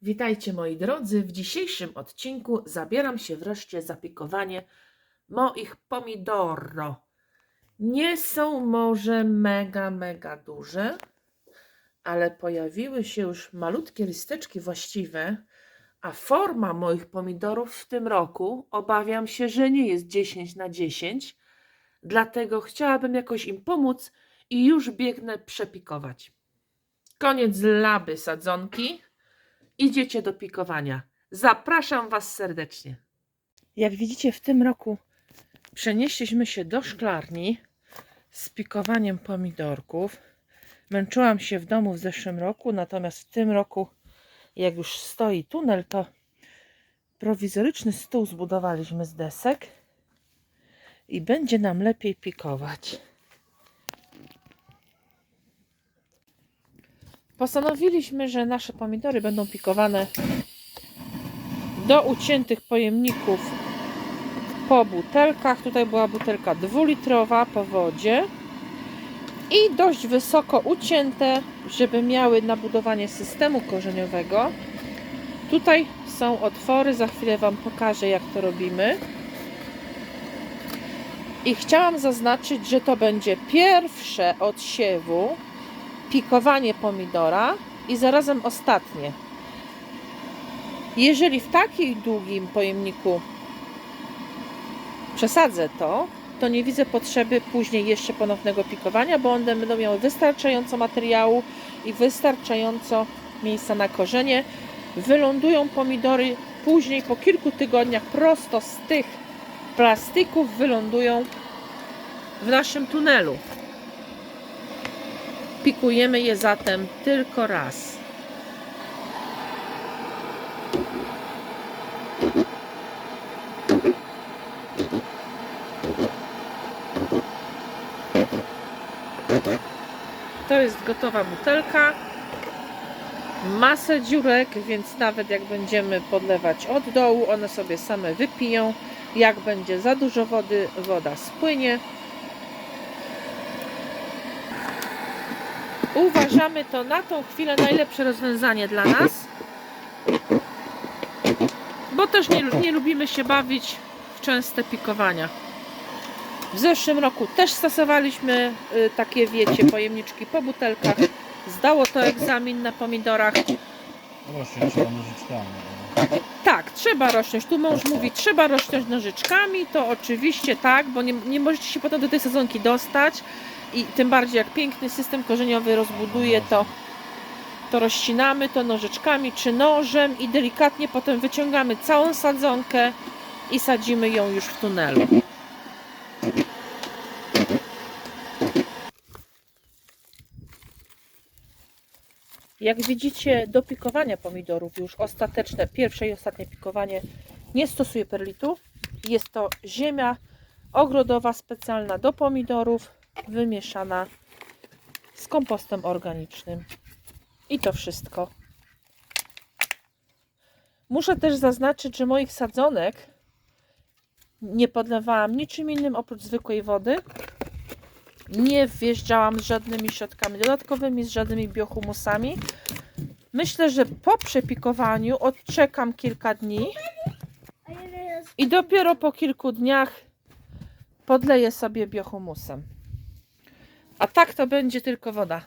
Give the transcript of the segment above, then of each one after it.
Witajcie moi drodzy, w dzisiejszym odcinku zabieram się wreszcie za pikowanie moich pomidoro. Nie są może mega duże, ale pojawiły się już malutkie listeczki właściwe, a forma moich pomidorów w tym roku obawiam się, że nie jest 10×10, dlatego chciałabym jakoś im pomóc i już biegnę przepikować. Koniec laby sadzonki. Idziecie do pikowania. Zapraszam Was serdecznie. Jak widzicie, w tym roku przenieśliśmy się do szklarni z pikowaniem pomidorków. Męczyłam się w domu w zeszłym roku, natomiast w tym roku, jak już stoi tunel, to prowizoryczny stół zbudowaliśmy z desek i będzie nam lepiej pikować. Postanowiliśmy, że nasze pomidory będą pikowane do uciętych pojemników po butelkach. Tutaj była butelka 2-litrowa po wodzie i dość wysoko ucięte, żeby miały nabudowanie systemu korzeniowego. Tutaj są otwory, za chwilę Wam pokażę, jak to robimy. I chciałam zaznaczyć, że to będzie pierwsze od siewu pikowanie pomidora i zarazem ostatnie. Jeżeli w takim długim pojemniku przesadzę to nie widzę potrzeby później jeszcze ponownego pikowania, bo one będą miały wystarczająco materiału i wystarczająco miejsca na korzenie. Wylądują pomidory później po kilku tygodniach prosto z tych plastików, wylądują w naszym tunelu. Pikujemy je zatem tylko raz. To jest gotowa butelka. Masę dziurek, więc nawet jak będziemy podlewać od dołu, one sobie same wypiją. Jak będzie za dużo wody, woda spłynie. Uważamy to na tą chwilę najlepsze rozwiązanie dla nas, bo też nie lubimy się bawić w częste pikowania. W zeszłym roku też stosowaliśmy takie, wiecie, pojemniczki po butelkach. Zdało to egzamin na pomidorach. Rośnie trzeba nożyczkami. Tak, trzeba rośnąć. Tu mąż mówi, trzeba rośnąć nożyczkami. To oczywiście tak, bo nie możecie się potem do tej sadzonki dostać. I tym bardziej jak piękny system korzeniowy rozbuduje, to rozcinamy to nożyczkami czy nożem i delikatnie potem wyciągamy całą sadzonkę i sadzimy ją już w tunelu. Jak widzicie, do pikowania pomidorów już ostateczne, pierwsze i ostatnie pikowanie, nie stosuję perlitu. Jest to ziemia ogrodowa specjalna do pomidorów, wymieszana z kompostem organicznym. I to wszystko. Muszę też zaznaczyć, że moich sadzonek nie podlewałam niczym innym oprócz zwykłej wody. Nie wjeżdżałam z żadnymi środkami dodatkowymi, z żadnymi biohumusami. Myślę, że po przepikowaniu odczekam kilka dni i dopiero po kilku dniach podleję sobie biohumusem. A tak to będzie tylko woda.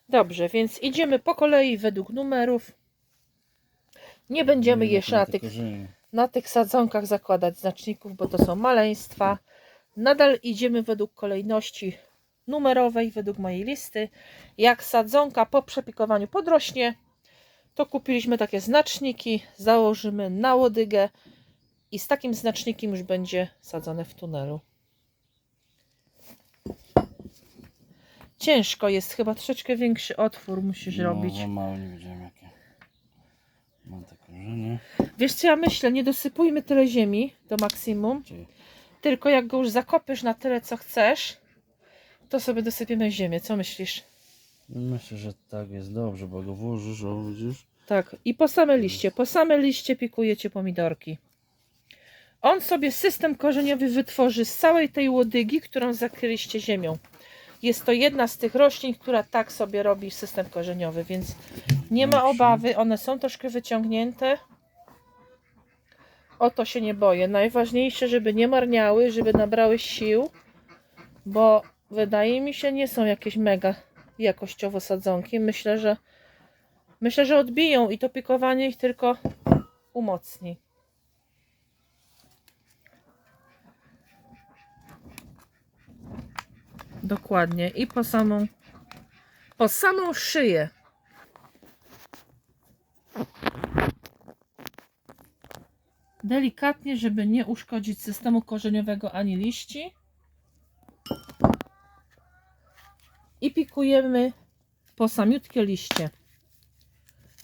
Dobrze, więc idziemy po kolei według numerów. Nie będziemy jeszcze na tych sadzonkach zakładać znaczników, bo to są maleństwa. Nadal idziemy według kolejności numerowej, według mojej listy. Jak sadzonka po przepikowaniu podrośnie, to kupiliśmy takie znaczniki, założymy na łodygę i z takim znacznikiem już będzie sadzone w tunelu. Ciężko jest, chyba troszeczkę większy otwór musisz robić. No mało, nie wiedziałem jakie mam te korzenie. Wiesz co ja myślę, nie dosypujmy tyle ziemi do maksimum, tylko jak go już zakopiesz na tyle co chcesz, to sobie dosypiemy ziemię. Co myślisz? Myślę, że tak jest dobrze, bo go włożysz, o widzisz? Tak, i po same liście pikujecie pomidorki. On sobie system korzeniowy wytworzy z całej tej łodygi, którą zakryliście ziemią. Jest to jedna z tych roślin, która tak sobie robi system korzeniowy, więc nie ma obawy. One są troszkę wyciągnięte. O to się nie boję. Najważniejsze, żeby nie marniały, żeby nabrały sił, bo wydaje mi się, nie są jakieś mega jakościowo sadzonki. Myślę, że odbiją i to pikowanie ich tylko umocni. Dokładnie. I po samą szyję. Delikatnie, żeby nie uszkodzić systemu korzeniowego ani liści. I pikujemy po samiutkie liście.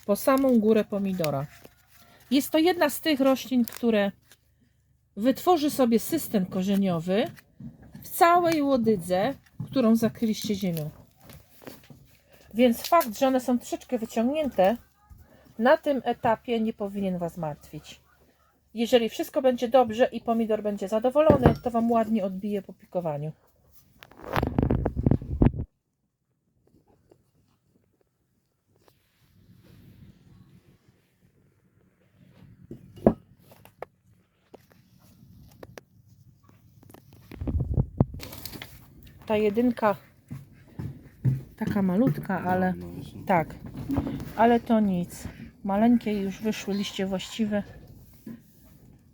Po samą górę pomidora. Jest to jedna z tych roślin, które wytworzy sobie system korzeniowy w całej łodydze, którą zakryliście ziemią. Więc fakt, że one są troszeczkę wyciągnięte, na tym etapie nie powinien Was martwić. Jeżeli wszystko będzie dobrze i pomidor będzie zadowolony, to Wam ładnie odbije po pikowaniu. Ta jedynka taka malutka, ale tak, ale to nic. Maleńkie już wyszły liście właściwe.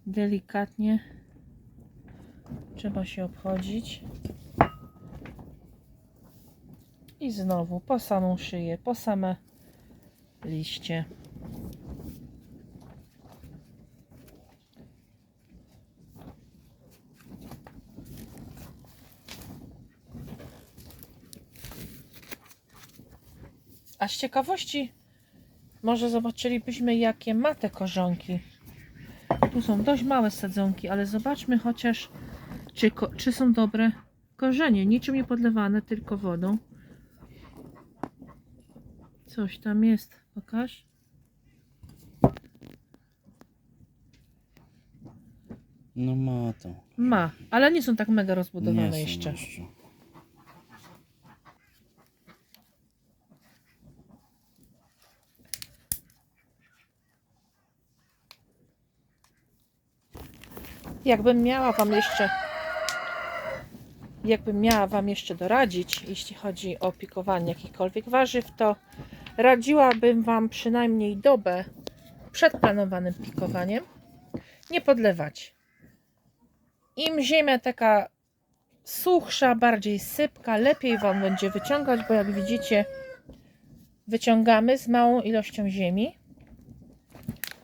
Delikatnie trzeba się obchodzić. I znowu po samą szyję, po same liście. A z ciekawości może zobaczylibyśmy, jakie ma te korzonki. Tu są dość małe sadzonki, ale zobaczmy chociaż, czy są dobre korzenie. Niczym nie podlewane, tylko wodą. Coś tam jest. Pokaż. No ma to. Ma, ale nie są tak mega rozbudowane Nie są jeszcze. Jakbym miała Wam jeszcze doradzić, jeśli chodzi o pikowanie jakichkolwiek warzyw, to radziłabym Wam przynajmniej dobę przed planowanym pikowaniem nie podlewać. Im ziemia taka suchsza, bardziej sypka, lepiej Wam będzie wyciągać, bo jak widzicie, wyciągamy z małą ilością ziemi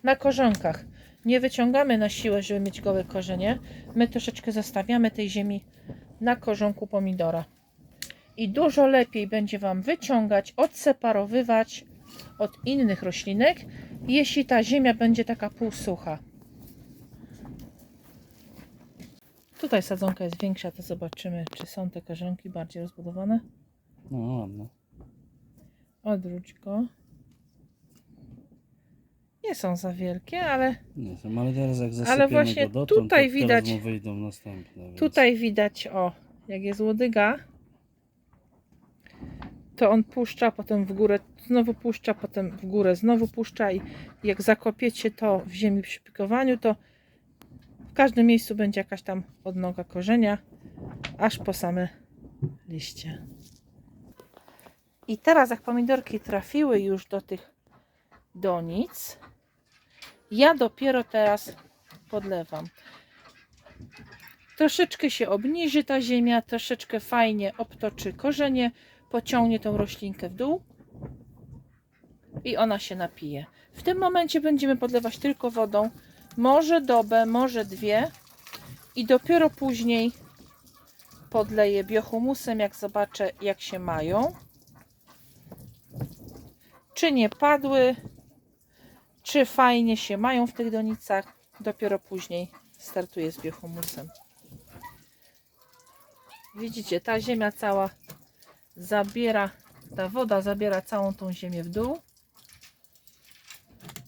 na korzonkach. Nie wyciągamy na siłę, żeby mieć gołe korzenie. My troszeczkę zostawiamy tej ziemi na korzonku pomidora. I dużo lepiej będzie Wam wyciągać, odseparowywać od innych roślinek, jeśli ta ziemia będzie taka półsucha. Tutaj sadzonka jest większa, to zobaczymy, czy są te korzonki bardziej rozbudowane. No ładno. Odwróć go. Nie są za wielkie, ale Nie są, ale teraz jak zasypiemy właśnie go dotąd, tutaj to widać- teraz mu wyjdą następne. Więc... tutaj widać, o, jak jest łodyga, to on puszcza, potem w górę znowu puszcza, potem w górę znowu puszcza i jak zakopiecie to w ziemi przy pikowaniu, to w każdym miejscu będzie jakaś tam odnoga korzenia, aż po same liście. I teraz jak pomidorki trafiły już do tych donic, ja dopiero teraz podlewam. Troszeczkę się obniży ta ziemia, troszeczkę fajnie obtoczy korzenie, pociągnie tą roślinkę w dół i ona się napije. W tym momencie będziemy podlewać tylko wodą, może dobę, może dwie i dopiero później podleję biohumusem, jak zobaczę, jak się mają. Czy nie padły, czy fajnie się mają w tych donicach, dopiero później startuję z biohumusem. Widzicie, ta ziemia cała zabiera, ta woda zabiera całą tą ziemię w dół.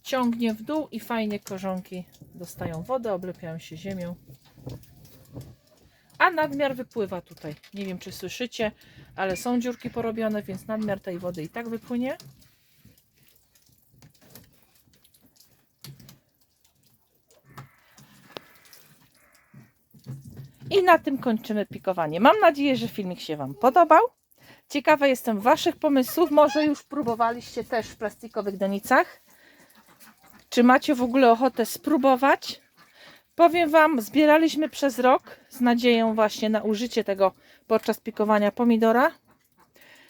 ciągnie w dół i fajnie korzonki dostają wodę, oblepiają się ziemią. A nadmiar wypływa tutaj. Nie wiem, czy słyszycie, ale są dziurki porobione, więc nadmiar tej wody i tak wypłynie. I na tym kończymy pikowanie. Mam nadzieję, że filmik się Wam podobał. Ciekawa jestem Waszych pomysłów. Może już próbowaliście też w plastikowych donicach. Czy macie w ogóle ochotę spróbować? Powiem Wam, zbieraliśmy przez rok z nadzieją właśnie na użycie tego podczas pikowania pomidora.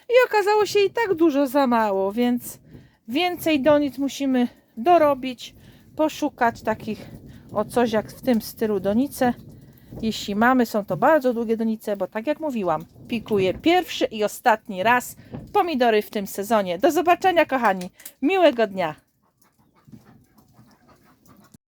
I okazało się i tak dużo za mało, więc więcej donic musimy dorobić, poszukać takich o coś jak w tym stylu donice. Jeśli mamy, są to bardzo długie donice, bo tak jak mówiłam, pikuję pierwszy i ostatni raz pomidory w tym sezonie. Do zobaczenia, kochani. Miłego dnia.